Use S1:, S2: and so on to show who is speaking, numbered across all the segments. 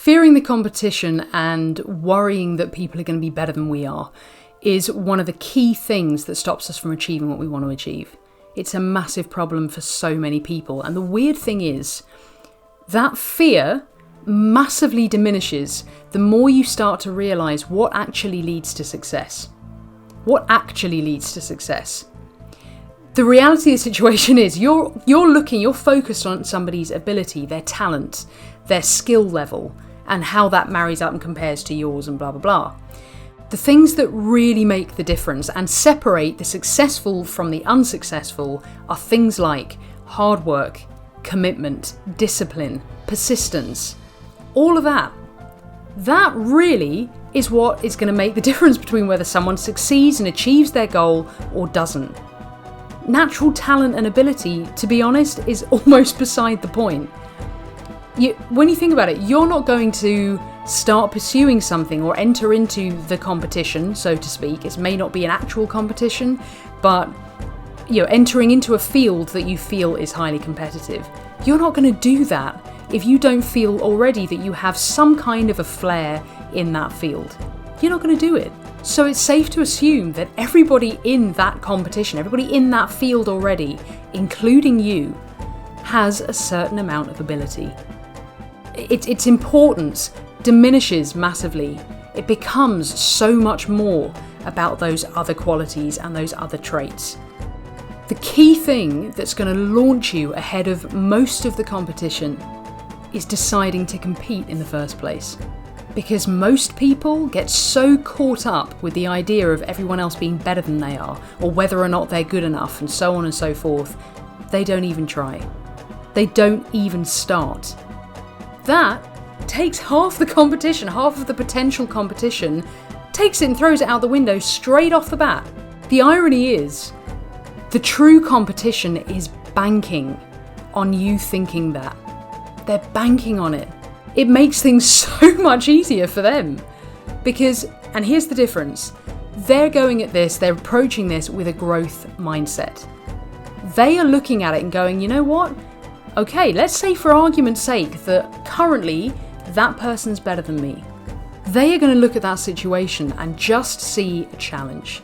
S1: Fearing the competition and worrying that people are going to be better than we are is one of the key things that stops us from achieving what we want to achieve. It's a massive problem for so many people. And the weird thing is that fear massively diminishes the more you start to realise what actually leads to success. What actually leads to success? The reality of the situation is you're focused on somebody's ability, their talent, their skill level, and how that marries up and compares to yours and blah, blah, blah. The things that really make the difference and separate the successful from the unsuccessful are things like hard work, commitment, discipline, persistence, all of that. That really is what is going to make the difference between whether someone succeeds and achieves their goal or doesn't. Natural talent and ability, to be honest, is almost beside the point. When you think about it, you're not going to start pursuing something or enter into the competition, so to speak. It may not be an actual competition, but entering into a field that you feel is highly competitive. You're not going to do that if you don't feel already that you have some kind of a flair in that field. You're not going to do it. So it's safe to assume that everybody in that competition, everybody in that field already, including you, has a certain amount of ability. Its importance diminishes massively. It becomes so much more about those other qualities and those other traits. The key thing that's going to launch you ahead of most of the competition is deciding to compete in the first place. Because most people get so caught up with the idea of everyone else being better than they are, or whether or not they're good enough, and so on and so forth, they don't even try. They don't even start. That takes half the competition, half of the potential competition, takes it and throws it out the window straight off the bat. The irony is, the true competition is banking on you thinking that. They're banking on it. It makes things so much easier for them. Because, and here's the difference, they're going at this, they're approaching this with a growth mindset. They are looking at it and going, you know what? Okay, let's say for argument's sake that currently that person's better than me. They are going to look at that situation and just see a challenge.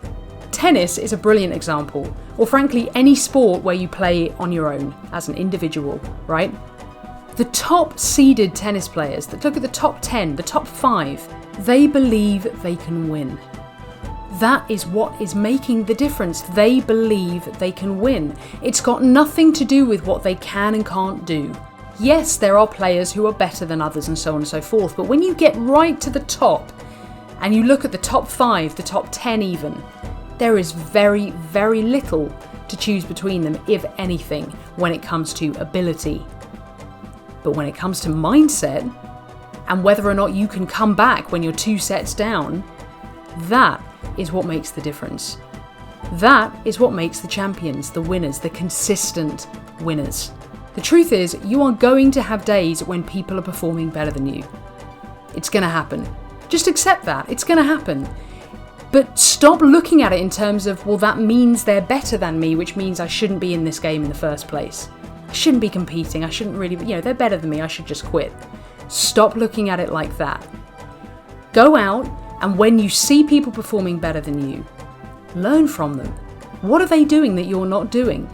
S1: Tennis is a brilliant example, or frankly any sport where you play on your own as an individual, right? The top seeded tennis players that look at the top 10, the top 5, they believe they can win. That is what is making the difference. They believe they can win. It's got nothing to do with what they can and can't do. Yes, there are players who are better than others and so on and so forth, but when you get right to the top and you look at the top 5, the top 10 even, there is very, very little to choose between them, if anything, when it comes to ability. But when it comes to mindset and whether or not you can come back when you're 2 sets down, that is what makes the difference. That is what makes the champions, the winners, the consistent winners. The truth is, you are going to have days when people are performing better than you. It's going to happen. Just accept that. It's going to happen. But stop looking at it in terms of, well, that means they're better than me, which means I shouldn't be in this game in the first place. I shouldn't be competing. I shouldn't really, they're better than me. I should just quit. Stop looking at it like that. Go out, and when you see people performing better than you, learn from them. What are they doing that you're not doing?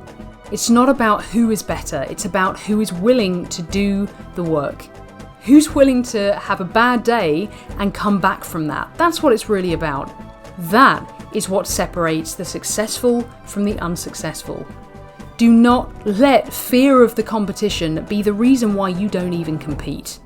S1: It's not about who is better. It's about who is willing to do the work. Who's willing to have a bad day and come back from that. That's what it's really about. That is what separates the successful from the unsuccessful. Do not let fear of the competition be the reason why you don't even compete.